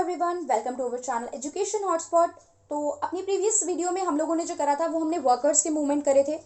Everyone, welcome to our channel education hotspot. तो अपनी previous video में हम लोगों ने जो करा था वो हमने वर्कर्स के मूवमेंट करे थे।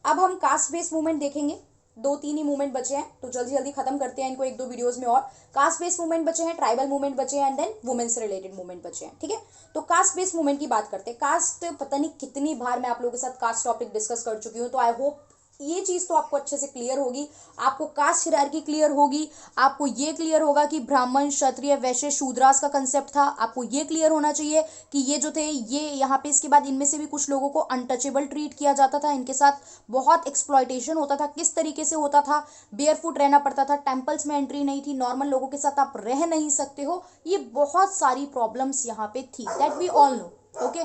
अब हम कास्ट बेस्ड मूवमेंट देखेंगे। दो तीन ही मूवमेंट बचे हैं तो जल्दी जल्दी खत्म करते हैं इनको एक दो वीडियोस में। और कास्ट बेस्ड मूवमेंट बचे हैं, ट्राइबल मूवमेंट बचे हैं एंड देन वुमेन से रिलेटेड मूवमेंट बचे हैं। ठीक है, तो कास्ट बेस्ड मूवमेंट की बात करते हैं। कास्ट पता नहीं कितनी बार मैं आप लोगों के साथ कास्ट टॉपिक डिस्कस कर चुकी हूँ, तो आई होप ये चीज़ तो आपको अच्छे से क्लियर होगी। आपको कास्ट हायरार्की क्लियर होगी। आपको ये क्लियर होगा कि ब्राह्मण, क्षत्रिय, वैश्य, शूद्रास का कंसेप्ट था। आपको ये क्लियर होना चाहिए कि ये जो थे ये यहाँ पे इसके बाद इनमें से भी कुछ लोगों को अनटचेबल ट्रीट किया जाता था। इनके साथ बहुत एक्सप्लॉयटेशन होता था। किस तरीके से होता था? बेयरफुट रहना पड़ता था, टेम्पल्स में एंट्री नहीं थी, नॉर्मल लोगों के साथ आप रह नहीं सकते हो। ये बहुत सारी प्रॉब्लम्स यहाँ पे थी, that we all know. Okay,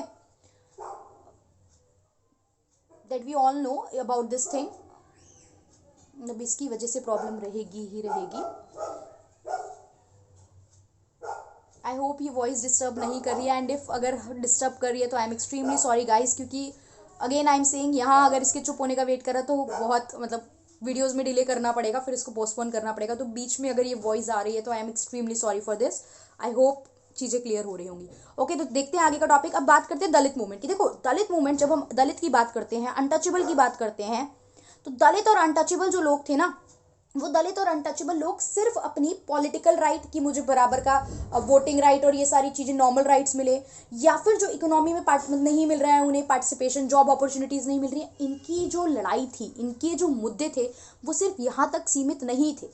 that we all know about this thing। अब इसकी वजह से प्रॉब्लम रहेगी ही रहेगी। आई होप ये वॉइस डिस्टर्ब नहीं कर रही है, एंड इफ अगर डिस्टर्ब कर रही है तो I am extremely sorry guys, क्योंकि अगेन आई एम सेइंग यहाँ अगर इसके चुप होने का वेट करा तो बहुत वीडियोज़ में डिले करना पड़ेगा, फिर इसको पोस्टपोन करना पड़ेगा। तो बीच में अगर ये वॉइस आ रही है तो I am extremely sorry for this. I hope चीज़ें क्लियर हो रही होंगी। ओके, तो देखते हैं आगे का टॉपिक। अब बात करते हैं दलित मूवमेंट की। देखो, दलित मूवमेंट, जब हम दलित की बात करते हैं, अनटचेबल की बात करते हैं, तो दलित और अनटचेबल जो लोग थे ना, वो दलित और अनटचेबल लोग सिर्फ अपनी पॉलिटिकल राइट की, मुझे बराबर का वोटिंग राइट और ये सारी चीज़ें, नॉर्मल राइट्स मिले, या फिर जो इकोनॉमी में पार्ट नहीं मिल रहा है उन्हें पार्टिसिपेशन, जॉब अपॉर्चुनिटीज़ नहीं मिल रही है, इनकी जो लड़ाई थी, इनके जो मुद्दे थे वो सिर्फ यहाँ तक सीमित नहीं थे।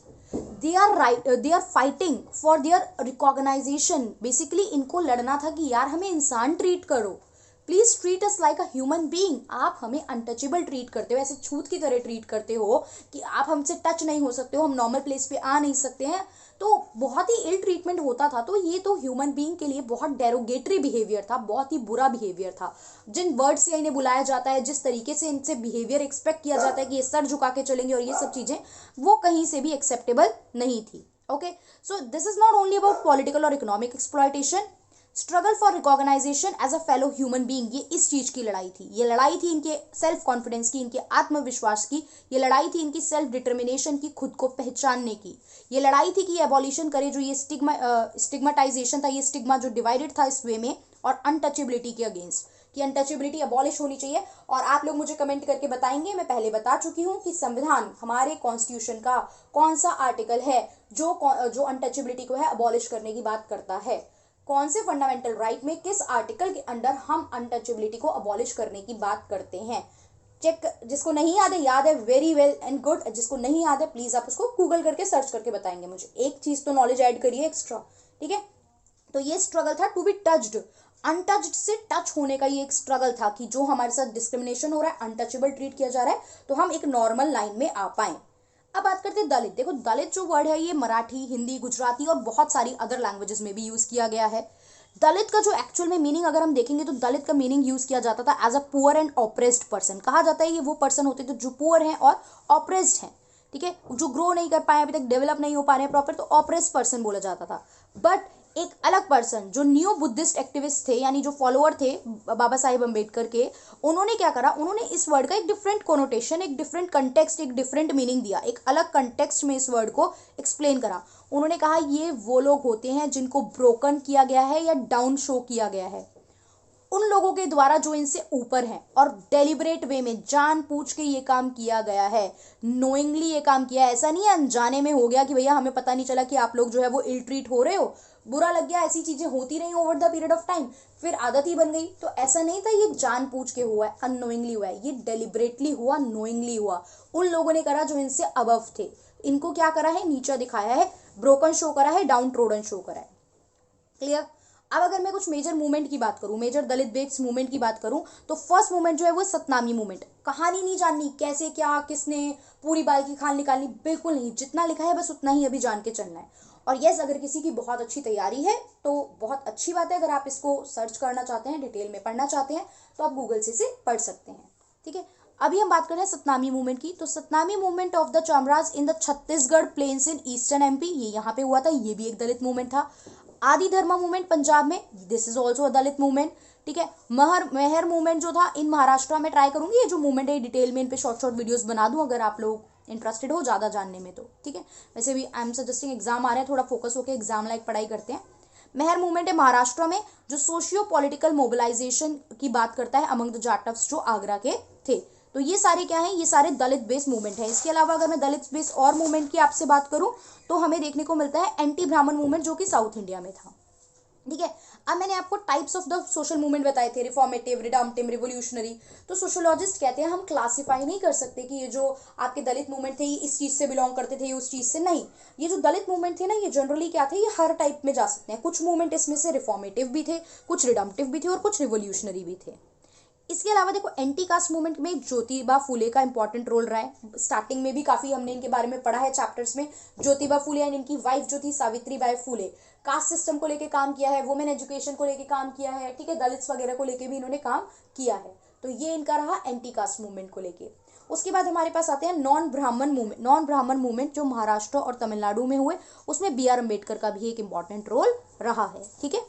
They are fighting for their recognisation. Basically इनको लड़ना था कि यार हमें इंसान ट्रीट करो, please treat us like a human being. आप हमें अनटचेबल ट्रीट करते हो, ऐसे छूत की तरह ट्रीट करते हो कि आप हमसे टच नहीं हो सकते हो, हम नॉर्मल प्लेस पे आ नहीं सकते हैं। तो बहुत ही इल ट्रीटमेंट होता था। तो ये तो ह्यूमन बीइंग के लिए बहुत डेरोगेटरी बिहेवियर था, बहुत ही बुरा बिहेवियर था। जिन वर्ड से इन्हें बुलाया जाता है, जिस तरीके से इनसे बिहेवियर एक्सपेक्ट किया जाता है कि ये सर झुका के चलेंगे और ये सब चीज़ें, वो कहीं से भी एक्सेप्टेबल नहीं थी। Okay, so this is not only about political और economic exploitation. Struggle for recognization as a fellow human being, ये इस चीज की लड़ाई थी। ये लड़ाई थी इनके सेल्फ कॉन्फिडेंस की, इनके आत्मविश्वास की। ये लड़ाई थी इनकी सेल्फ डिटर्मिनेशन की, खुद को पहचानने की। ये लड़ाई थी कि एबॉलिशन करे जो ये स्टिग्माटाइजेशन था, ये स्टिग्मा जो डिवाइडेड था इस वे में, और अनटचेबिलिटी के अगेंस्ट, कि अनटचेबिलिटी अबॉलिश होनी चाहिए। और आप लोग मुझे कमेंट करके बताएंगे। मैं पहले बता चुकी हूँ कि संविधान, हमारे कॉन्स्टिट्यूशन का कौन सा आर्टिकल है जो अनटचेबिलिटी को है अबॉलिश करने की बात करता है। कौन से फंडामेंटल राइट में किस आर्टिकल के अंडर हम अनटचेबिलिटी को अबॉलिश करने की बात करते हैं। चेक, जिसको नहीं याद है वेरी वेल एंड गुड। जिसको नहीं याद है प्लीज आप उसको गूगल करके सर्च करके बताएंगे मुझे। एक चीज तो नॉलेज ऐड करिए एक्स्ट्रा, ठीक है। तो ये स्ट्रगल था टू बी टच्ड, अनटच्ड से टच होने का ये एक स्ट्रगल था कि जो हमारे साथ डिस्क्रिमिनेशन हो रहा है, अनटचेबल ट्रीट किया जा रहा है, तो हम एक नॉर्मल लाइन में आ पाए। अब बात करते हैं दलित। देखो, दलित जो वर्ड है ये मराठी, हिंदी, गुजराती और बहुत सारी अदर लैंग्वेजेस में भी यूज किया गया है। दलित का जो एक्चुअल में मीनिंग अगर हम देखेंगे तो दलित का मीनिंग यूज किया जाता था as a poor and oppressed person. कहा जाता है ये वो पर्सन होते थे जो पुअर हैं और ऑप्रेस्ड हैं, ठीक है, जो ग्रो नहीं कर पाए, अभी तक डेवलप नहीं हो पा रहे हैं प्रॉपर, तो ऑप्रेस्ड पर्सन बोला जाता था। बट एक अलग पर्सन जो न्यू बुद्धिस्ट एक्टिविस्ट थे, यानी जो फॉलोअर थे बाबा साहेब अम्बेडकर के, उन्होंने क्या करा, उन्होंने इस वर्ड का एक डिफरेंट कोनोटेशन, एक डिफरेंट कंटेक्स्ट, एक डिफरेंट मीनिंग दिया, एक अलग कंटेक्स्ट में इस वर्ड को एक्सप्लेन करा। उन्होंने कहा ये वो लोग होते हैं जिनको ब्रोकन किया गया है या डाउन शो किया गया है, उन लोगों के द्वारा जो इनसे ऊपर हैं, और डेलिबरेट वे में जानबूझ के ये काम किया गया है, नोइंगली ये काम किया है। ऐसा नहीं है अनजाने में हो गया कि भैया हमें पता नहीं चला कि आप लोग जो है वो इल ट्रीट हो रहे हो, बुरा लग गया, ऐसी चीजें होती रही over the period of time, फिर आदत ही बन गई। तो ऐसा नहीं था, ये जानबूझ के हुआ है, अननोइंगली हुआ है, ये डेलिबरेटली हुआ, नोइंगली हुआ। उन लोगों ने करा जो इनसे अबव थे। इनको क्या करा है, नीचा दिखाया है, ब्रोकन शो करा है, डाउन ट्रोडन शो करा है। क्लियर। अब अगर मैं कुछ मेजर मूवमेंट की बात करूं, मेजर दलित बेस्ड मूवमेंट की बात करूं, तो फर्स्ट मूवमेंट जो है वो सतनामी मूवमेंट। कहानी नहीं जाननी, कैसे क्या किसने पूरी बाल की खाल निकालनी, बिल्कुल नहीं। जितना लिखा है बस उतना ही अभी जान के चलना है। और यस, अगर किसी की बहुत अच्छी तैयारी है तो बहुत अच्छी बात है। अगर आप इसको सर्च करना चाहते हैं, डिटेल में पढ़ना चाहते हैं, तो आप गूगल से इसे पढ़ सकते हैं, ठीक है। अभी हम बात कर रहे हैं सतनामी मूवमेंट की। तो Satnami movement of the Chamraj in the Chhattisgarh plains in eastern MP, ये यहाँ पे हुआ था, ये भी एक दलित मूवमेंट था। आदि धर्मा मूवमेंट पंजाब में, this is also a Dalit movement, ठीक है। मेहर मूवमेंट जो था इन महाराष्ट्र में, ट्राई करूंगी ये जो मूवमेंट है डिटेल में इन पे शॉर्ट वीडियोस बना दूं अगर आप लोग इंटरेस्टेड हो ज़्यादा जानने में तो, ठीक है। वैसे भी आई एम सजेस्टिंग, एग्जाम आ रहे हैं, थोड़ा फोकस होकर एग्जाम लाइक पढ़ाई करते हैं। मेहर मूवमेंट है महाराष्ट्र में, जो सोशियो पॉलिटिकल मोबिलाइजेशन की बात करता है अमंग द जाटव्स जो आगरा के थे। तो ये सारे क्या हैं, ये सारे दलित बेस्ड मूवमेंट है। इसके अलावा अगर मैं दलित बेस्ड और मूवमेंट की आपसे बात करूं तो हमें देखने को मिलता है एंटी ब्राह्मण मूवमेंट जो कि साउथ इंडिया में था। ठीक है, अब मैंने आपको types of the social movement बताए थे, रिफॉर्मेटिव, रिडम्पटिव, रिवोल्यूशनरी। तो सोशोलॉजिस्ट कहते हैं हम क्लासिफाई नहीं कर सकते कि ये जो आपके दलित मूवमेंट थे ये इस चीज़ से बिलोंग करते थे, ये उस चीज़ से नहीं। ये जो दलित मूवमेंट थे ना, ये जनरली क्या थे, ये हर टाइप में जा सकते हैं। कुछ मूवमेंट इसमें से रिफॉर्मेटिव भी थे, कुछ रिडम्पटिव भी थे और कुछ रिवोल्यूशनरी भी थे। इसके अलावा देखो एंटी कास्ट मूवमेंट में ज्योतिबा फुले का इंपॉर्टेंट रोल रहा है। स्टार्टिंग में भी काफी हमने इनके बारे में पढ़ा है चैप्टर्स में। ज्योतिबा फुले एंड इनकी वाइफ जो थी Savitri by Phule, caste system को लेके काम किया है, वुमेन एजुकेशन को लेके काम किया है। ठीक है, दलित्स वगैरह को लेके भी इन्होंने काम किया है। तो ये इनका रहा एंटी कास्ट मूवमेंट को लेके। उसके बाद हमारे पास आते हैं नॉन ब्राह्मण मूवमेंट। नॉन ब्राह्मण मूवमेंट जो महाराष्ट्र और तमिलनाडु में हुए, उसमें B.R. अम्बेडकर का भी एक इंपॉर्टेंट रोल रहा है। ठीक है,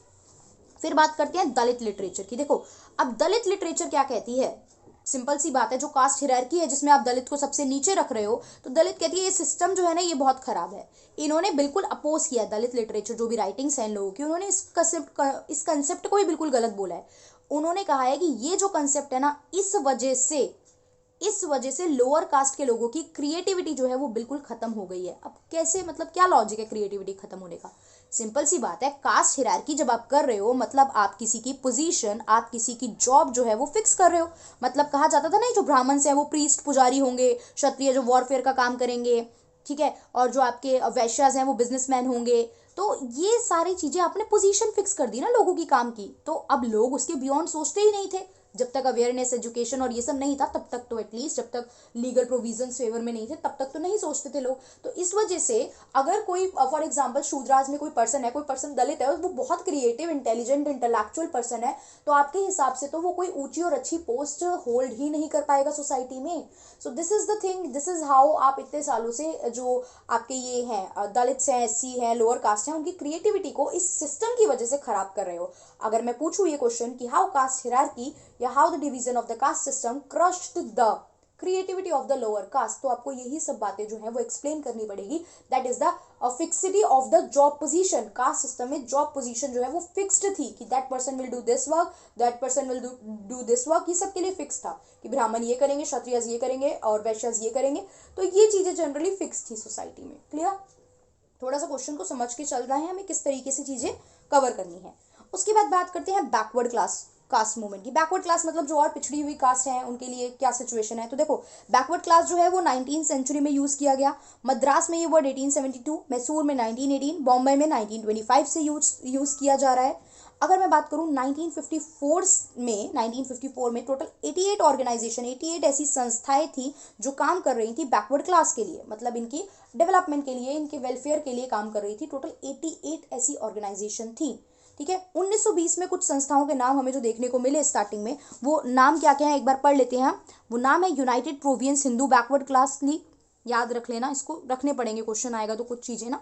फिर बात करते हैं दलित लिटरेचर की। देखो अब दलित लिटरेचर क्या कहती है, सिंपल सी बात है, जो कास्ट हिरार्की है जिसमें आप दलित को सबसे नीचे रख रहे हो, तो दलित कहती है ये सिस्टम जो है ना ये बहुत खराब है। इन्होंने बिल्कुल अपोज किया दलित लिटरेचर, जो भी राइटिंग्स हैं इन लोगों की, उन्होंने इस कंसेप्ट को भी बिल्कुल गलत बोला है। उन्होंने कहा है कि ये जो कंसेप्ट है ना, इस वजह से लोअर कास्ट के लोगों की क्रिएटिविटी जो है वो बिल्कुल खत्म हो गई है। अब कैसे, मतलब क्या लॉजिक है क्रिएटिविटी खत्म होने का? सिंपल सी बात है, कास्ट हिरार्की जब आप कर रहे हो मतलब आप किसी की पोजीशन, आप किसी की जॉब जो है वो फिक्स कर रहे हो। मतलब कहा जाता था ना, जो ब्राह्मण हैं वो प्रीस्ट पुजारी होंगे, क्षत्रिय जो वॉरफेयर का काम करेंगे, ठीक है, और जो आपके वैश्यास हैं वो बिजनेसमैन होंगे। तो ये सारी चीजें आपने पोजीशन फिक्स कर दी ना लोगों की काम की, तो अब लोग उसके बियॉन्ड सोचते ही नहीं थे। जब तक अवेयरनेस, एजुकेशन और ये सब नहीं था तब तक, तो एटलीस्ट जब तक लीगल प्रोविजंस फेवर में नहीं थे तब तक तो नहीं सोचते थे लोग। तो इस वजह से अगर कोई फॉर एग्जांपल शूद्राज में कोई पर्सन है, कोई पर्सन दलित है, वो बहुत क्रिएटिव, इंटेलिजेंट, इंटेलेक्चुअल पर्सन है, तो आपके हिसाब से तो वो कोई ऊंची और अच्छी पोस्ट होल्ड ही नहीं कर पाएगा सोसाइटी में। सो this is the thing, this is how आप इतने सालों से जो आपके ये हैं दलित हैं, SC हैं, लोअर कास्ट हैं, उनकी क्रिएटिविटी को इस सिस्टम की वजह से खराब कर रहे हो। अगर मैं पूछूं ये क्वेश्चन कि हाउ कास्ट हिरार्की या how the division of the caste system crushed the creativity of the lower caste, तो आपको यही सब बातें जो है वो एक्सप्लेन करनी पड़ेगी। That is the fixity of the job position. Caste system में जॉब पोजीशन जो है वो फिक्स्ड थी कि that person will do this work, that person will do this work. ये सबके लिए फिक्स था कि ब्राह्मण ये करेंगे, क्षत्रियज ये करेंगे और वैश्यज ये करेंगे। तो ये चीजें जनरली फिक्स थी सोसाइटी में। क्लियर? थोड़ा सा क्वेश्चन को समझ के चल रहा है हमें किस तरीके से चीजें कवर करनी है। उसके बाद बात करते हैं बैकवर्ड क्लास कास्ट मूवमेंट की। बैकवर्ड क्लास मतलब जो और पिछड़ी हुई कास्ट है उनके लिए क्या सिचुएशन है। तो देखो बैकवर्ड क्लास जो है वो 19th सेंचुरी में यूज किया गया। मद्रास में ये वर्ड 1872, मैसूर में 1918, बॉम्बे में 1925 से यूज किया जा रहा है। अगर मैं बात करूं 1954 में टोटल 88 ऑर्गेनाइजेशन, 88 ऐसी संस्थाएं थी जो काम कर रही थी बैकवर्ड क्लास के लिए, मतलब इनकी डेवलपमेंट के लिए, इनके वेलफेयर के लिए काम कर रही थी। टोटल 88 ऐसी ऑर्गेनाइजेशन थी। ठीक है, 1920 में कुछ संस्थाओं के नाम हमें जो देखने को मिले स्टार्टिंग में, वो नाम क्या क्या है एक बार पढ़ लेते हैं। वो नाम है United Province Hindu backward class league, याद रख लेना, इसको रखने पड़ेंगे, क्वेश्चन आएगा तो कुछ चीजें ना।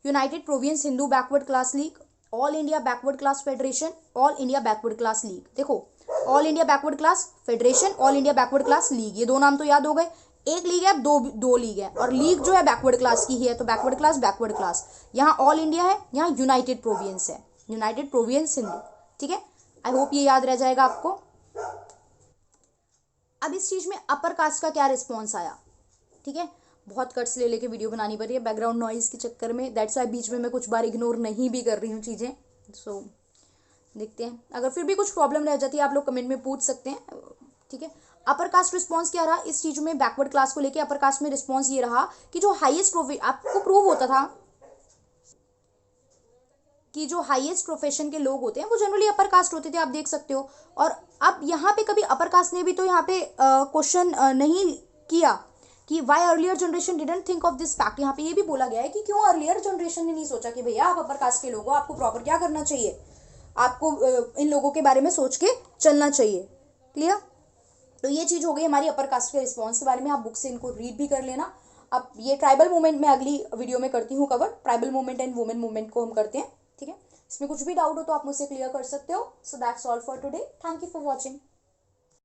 United Province Hindu backward class league, all India backward class federation, all India backward class league. देखो all India backward class federation, all India backward class league, ये दो नाम तो याद हो गए। एक लीग है, दो लीग है, और लीग जो है बैकवर्ड क्लास की ही है, तो बैकवर्ड क्लास। यहाँ ऑल इंडिया है, यहाँ यूनाइटेड प्रोविंस है, यूनाइटेड प्रोविंस हिंदू। ठीक है, आई होप ये याद रह जाएगा आपको। अब इस चीज में अपर कास्ट का क्या रिस्पॉन्स आया। ठीक है, बहुत कट्स ले लेके वीडियो बनानी पड़ रही है बैकग्राउंड नॉइज के चक्कर में, दैट्स वाई बीच में मैं कुछ बार इग्नोर नहीं भी कर रही हूँ चीज़ें। सो देखते हैं, अगर फिर भी कुछ प्रॉब्लम रह जाती है आप लोग कमेंट में पूछ सकते हैं। ठीक है, अपर कास्ट रिस्पॉन्स क्या रहा इस चीज़ में, बैकवर्ड क्लास को लेके अपर कास्ट में रिस्पॉन्स ये रहा कि जो हाईएस्ट आपको प्रूव होता था कि जो हाईएस्ट प्रोफेशन के लोग होते हैं वो जनरली अपर कास्ट होते थे, आप देख सकते हो। और अब यहाँ पे कभी अपर कास्ट ने भी तो यहाँ पे क्वेश्चन नहीं किया कि why earlier generation didn't think of this fact. यहाँ पे ये भी बोला गया है कि क्यों अर्लियर जनरेशन ने नहीं सोचा कि भैया आप अपर कास्ट के लोग हो, आपको प्रॉपर क्या करना चाहिए, आपको इन लोगों के बारे में सोच के चलना चाहिए। क्लियर? तो ये चीज़ हो गई हमारी अपर कास्ट के रिस्पॉन्स के बारे में, आप बुक से इनको रीड भी कर लेना। अब ये ट्राइबल मूवमेंट में अगली वीडियो में करती हूँ cover, tribal movement and women movement को हम करते हैं। ठीक है, इसमें कुछ भी डाउट हो तो आप मुझसे क्लियर कर सकते हो। So that's all for today, thank you for watching.